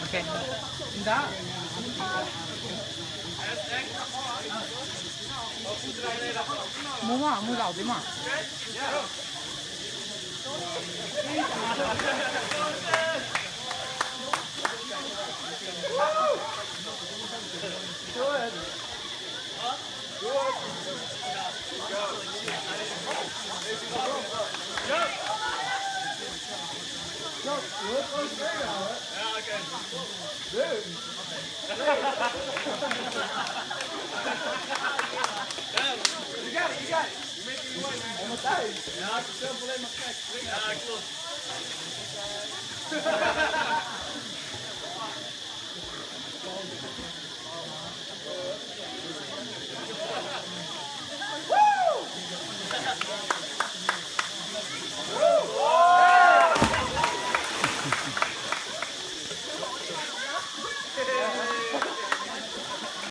Oké. Daar. Moet老对嘛？You got it. You're making your way, man. Ja, ik zelf alleen maar gek. Ja, klopt.